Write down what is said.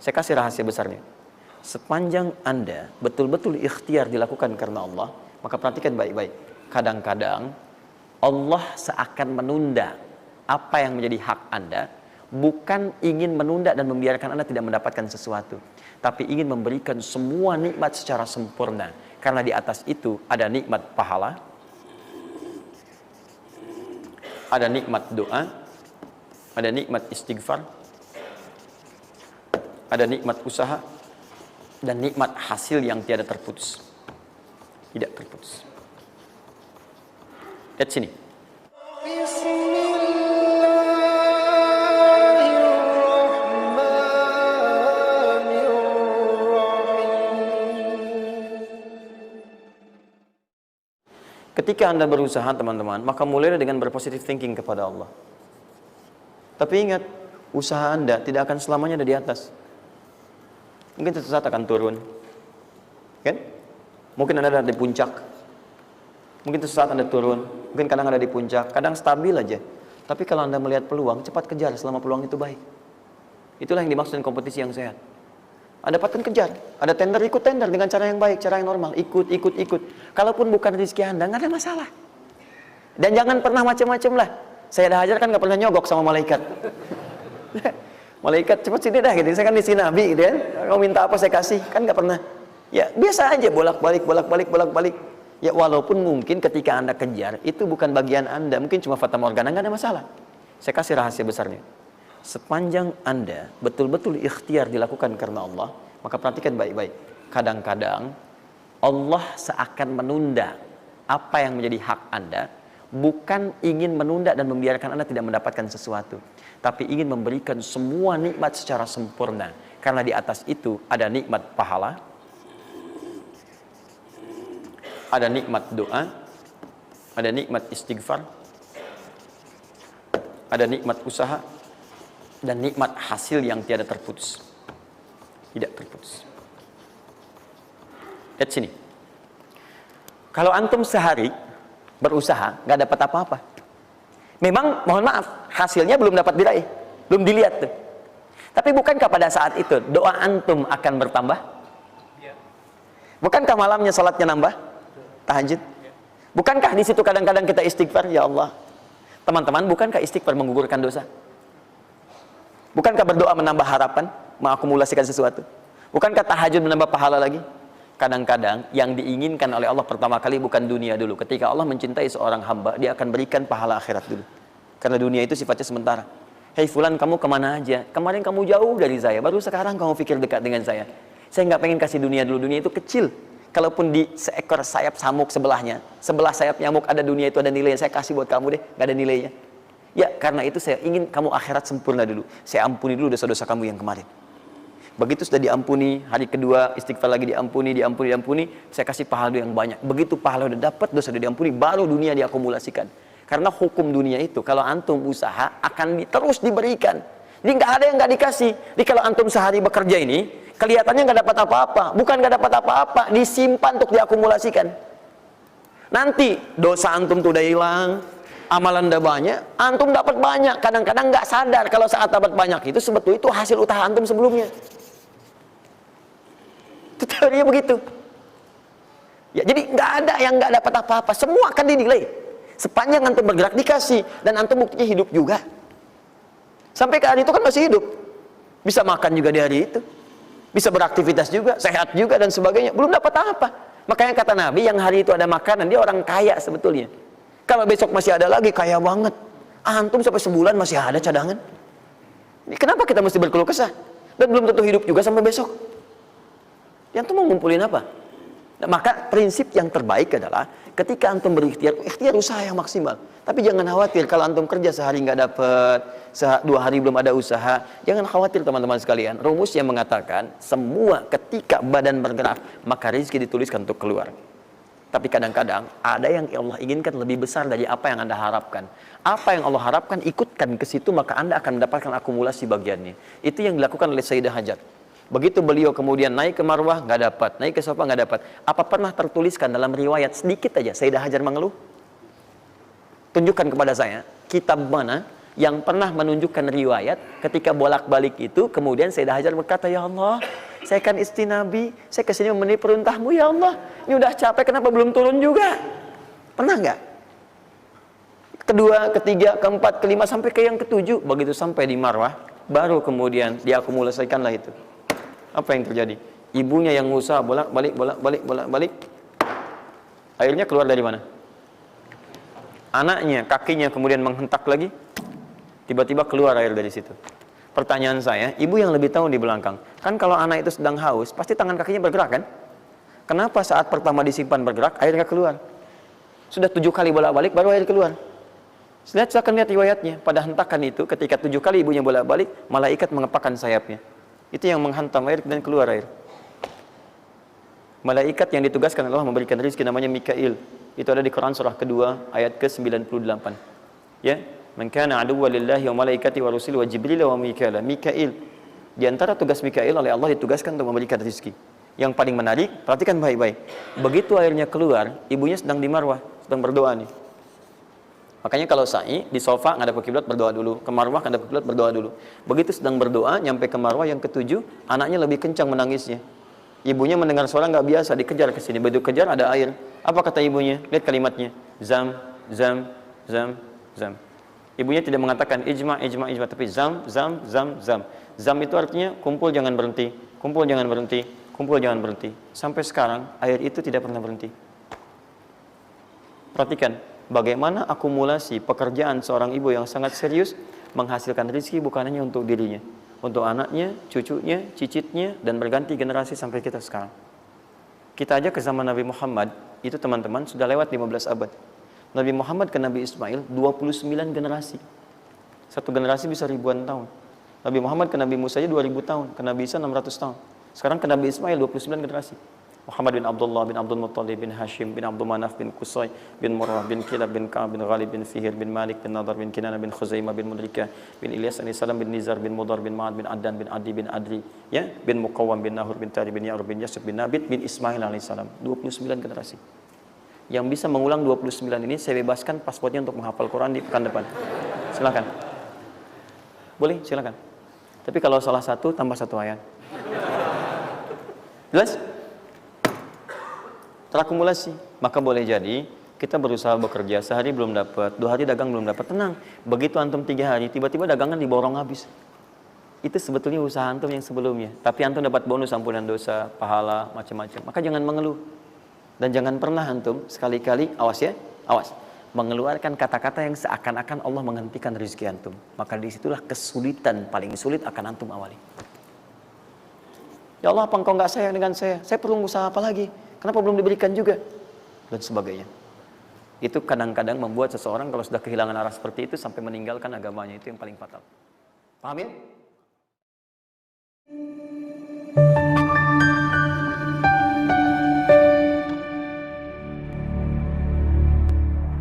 Saya kasih rahasia besarnya. Sepanjang Anda betul-betul ikhtiar dilakukan karena Allah, maka perhatikan baik-baik. Kadang-kadang Allah seakan menunda apa yang menjadi hak Anda, bukan ingin menunda dan membiarkan Anda tidak mendapatkan sesuatu, tapi ingin memberikan semua nikmat secara sempurna. Karena di atas itu ada nikmat pahala, ada nikmat doa, ada nikmat istighfar, ada nikmat usaha, dan nikmat hasil yang tiada terputus. Tidak terputus. Lihat sini. Ketika Anda berusaha, teman-teman, maka mulailah dengan berpositive thinking kepada Allah. Tapi ingat, usaha Anda tidak akan selamanya ada di atas. Mungkin suatu saat akan turun, kan? Mungkin Anda ada di puncak. Mungkin suatu saat Anda turun. Mungkin kadang ada di puncak, kadang stabil aja. Tapi kalau Anda melihat peluang, cepat kejar selama peluang itu baik. Itulah yang dimaksud dengan kompetisi yang sehat. Anda dapatkan kejar. Ada tender, ikut tender dengan cara yang baik, cara yang normal. Ikut. Kalaupun bukan rezeki Anda, nggak ada masalah. Dan jangan pernah macam-macam lah. Saya dah ajar kan nggak pernah nyogok sama malaikat. Malaikat cepat sini dah gitu. Saya kan di sini Nabi gitu kan. Kau minta apa saya kasih, kan nggak pernah. Ya biasa aja bolak-balik. Ya walaupun mungkin ketika Anda kejar itu bukan bagian Anda, mungkin cuma fata morgana, nggak ada masalah. Saya kasih rahasia besarnya. Sepanjang Anda betul-betul ikhtiar dilakukan karena Allah, maka perhatikan baik-baik. Kadang-kadang Allah seakan menunda apa yang menjadi hak Anda, bukan ingin menunda dan membiarkan Anda tidak mendapatkan sesuatu, tapi ingin memberikan semua nikmat secara sempurna. Karena di atas itu ada nikmat pahala, ada nikmat doa, ada nikmat istighfar, ada nikmat usaha, dan nikmat hasil yang tiada terputus. Tidak terputus. Lihat sini. Kalau antum sehari berusaha, nggak dapat apa-apa. Memang, mohon maaf, hasilnya belum dapat diraih. Belum dilihat tuh. Tapi bukankah pada saat itu, doa antum akan bertambah? Bukankah malamnya salatnya nambah? Tahajud? Bukankah di situ kadang-kadang kita istighfar? Ya Allah. Teman-teman, bukankah istighfar menggugurkan dosa? Bukankah berdoa menambah harapan, mengakumulasikan sesuatu? Bukankah tahajud menambah pahala lagi? Kadang-kadang yang diinginkan oleh Allah pertama kali bukan dunia dulu. Ketika Allah mencintai seorang hamba, dia akan berikan pahala akhirat dulu. Karena dunia itu sifatnya sementara. Hei fulan, kamu kemana aja? Kemarin kamu jauh dari saya, baru sekarang kamu pikir dekat dengan saya. Saya nggak pengen kasih dunia dulu, dunia itu kecil. Kalaupun di seekor sayap samuk sebelahnya, sebelah sayap nyamuk ada dunia itu ada nilainya, saya kasih buat kamu deh, nggak ada nilainya. Ya, karena itu saya ingin kamu akhirat sempurna dulu. Saya ampuni dulu dosa-dosa kamu yang kemarin. Begitu sudah diampuni, hari kedua istighfar lagi diampuni, saya kasih pahala yang banyak. Begitu pahala udah dapat, dosa udah diampuni, baru dunia diakumulasikan. Karena hukum dunia itu, kalau antum usaha akan terus diberikan. Jadi nggak ada yang nggak dikasih. Jadi kalau antum sehari bekerja ini, kelihatannya nggak dapat apa-apa. Bukan nggak dapat apa-apa, disimpan untuk diakumulasikan. Nanti dosa antum tuh udah hilang, amalan udah banyak, antum dapat banyak. Kadang-kadang nggak sadar kalau saat dapat banyak itu sebetulnya itu hasil usaha antum sebelumnya. Itu teorinya begitu. Ya, jadi nggak ada yang nggak dapat apa-apa, semua akan dinilai. Sepanjang antum bergerak dikasih, dan antum buktinya hidup juga. Sampai ke hari itu kan masih hidup, bisa makan juga di hari itu, bisa beraktivitas juga, sehat juga dan sebagainya. Belum dapat apa. Makanya kata Nabi, yang hari itu ada makanan, dia orang kaya sebetulnya. Kalau besok masih ada lagi, kaya banget. Antum sampai sebulan masih ada cadangan. Ini kenapa kita mesti berkeluh kesah? Dan belum tentu hidup juga sampai besok. Yang tuh mau ngumpulin apa? Nah, maka prinsip yang terbaik adalah ketika antum berikhtiar, ikhtiar usaha yang maksimal. Tapi jangan khawatir kalau antum kerja sehari nggak dapat, 2 hari belum ada usaha. Jangan khawatir teman-teman sekalian. Rumusnya mengatakan semua ketika badan bergerak, maka rezeki dituliskan untuk keluar. Tapi kadang-kadang ada yang Allah inginkan lebih besar dari apa yang Anda harapkan. Apa yang Allah harapkan, ikutkan ke situ, maka Anda akan mendapatkan akumulasi bagiannya. Itu yang dilakukan oleh Sayyidah Hajar. Begitu beliau kemudian naik ke Marwah, nggak dapat. Naik ke Safa, nggak dapat. Apa pernah tertuliskan dalam riwayat sedikit aja Sayyidah Hajar mengeluh? Tunjukkan kepada saya kitab mana yang pernah menunjukkan riwayat ketika bolak-balik itu, kemudian Sayyidah Hajar berkata, ya Allah, saya kan istri Nabi, saya kesini memenuhi perintahmu ya Allah, ini udah capek, kenapa belum turun juga? Pernah nggak? Kedua, ketiga, keempat, kelima, sampai ke yang ketujuh. Begitu sampai di Marwah, baru kemudian diakumulasikanlah itu. Apa yang terjadi? Ibunya yang usaha bolak-balik. Airnya keluar dari mana? Anaknya, kakinya kemudian menghentak lagi. Tiba-tiba keluar air dari situ. Pertanyaan saya, ibu yang lebih tahu di belakang. Kan kalau anak itu sedang haus, pasti tangan kakinya bergerak kan? Kenapa saat pertama disimpan bergerak, airnya keluar? Sudah 7 kali bolak-balik, baru air keluar. Silakan lihat riwayatnya. Pada hentakan itu, ketika 7 kali ibunya bolak-balik, malaikat mengepakkan sayapnya. Itu yang menghantam air dan keluar air. Malaikat yang ditugaskan Allah memberikan rezeki namanya Mikail. Itu ada di Quran surah kedua ayat ke-98. Ya, man kana aduwwan lillahi wa malaikati wa rusuli wa jibril wa mikail. Mikail. Di antara tugas Mikail oleh Allah ditugaskan untuk memberikan rezeki. Yang paling menarik, perhatikan baik-baik. Begitu airnya keluar, ibunya sedang di Marwah, sedang berdoa nih. Makanya kalau sa'i di sofa ngadep ke kiblat berdoa dulu, ke Marwah ngadep ke kiblat berdoa dulu. Begitu sedang berdoa nyampe ke Marwah yang ketujuh, anaknya lebih kencang menangisnya. Ibunya mendengar suara nggak biasa, dikejar ke sini. Begitu kejar ada air. Apa kata ibunya? Lihat kalimatnya. Zam, zam, zam, zam. Ibunya tidak mengatakan ijma, tapi zam, zam, zam, zam. Zam itu artinya kumpul jangan berhenti, kumpul jangan berhenti, kumpul jangan berhenti. Sampai sekarang air itu tidak pernah berhenti. Perhatikan bagaimana akumulasi pekerjaan seorang ibu yang sangat serius menghasilkan rezeki bukan hanya untuk dirinya, untuk anaknya, cucunya, cicitnya, dan berganti generasi sampai kita sekarang. Kita aja ke zaman Nabi Muhammad, itu teman-teman sudah lewat 15 abad. Nabi Muhammad ke Nabi Ismail 29 generasi. Satu generasi bisa ribuan tahun. Nabi Muhammad ke Nabi Musa aja 2000 tahun, ke Nabi Isa 600 tahun. Sekarang ke Nabi Ismail 29 generasi. Muhammad bin Abdullah bin Abdul Muttalib bin Hashim bin Abdul Manaf bin Qusay bin Murrah bin Kilab bin Ka'ab bin Ghalib bin Fihir bin Malik bin Nadar bin Kinana bin Khuzaimah bin Mudrikah bin Ilyas alaihissalam bin Nizar bin Mudar bin Ma'ad bin Addan bin Adi bin Adri ya bin Muqawwam bin Nahur bin Tari bin Ya'rub bin Yasib bin Nabit bin Ismail alaihissalam. 29 generasi. Yang bisa mengulang 29 ini saya bebaskan paspornya untuk menghafal Quran di pekan depan. Silakan. Boleh, silakan. Tapi kalau salah satu tambah satu ayat. Jelas? Terakumulasi, maka boleh jadi kita berusaha bekerja, sehari belum dapat, 2 hari dagang belum dapat, tenang. Begitu antum 3 hari, tiba-tiba dagangan diborong habis. Itu sebetulnya usaha antum yang sebelumnya. Tapi antum dapat bonus ampunan dosa, pahala, macam-macam. Maka jangan mengeluh. Dan jangan pernah antum sekali-kali, awas ya, awas, mengeluarkan kata-kata yang seakan-akan Allah menghentikan rezeki antum. Maka disitulah kesulitan paling sulit akan antum awali. Ya Allah, apa engkau nggak sayang dengan saya? Saya perlu usaha apa lagi? Kenapa belum diberikan juga? Dan sebagainya. Itu kadang-kadang membuat seseorang kalau sudah kehilangan arah seperti itu sampai meninggalkan agamanya. Itu yang paling fatal. Paham ya?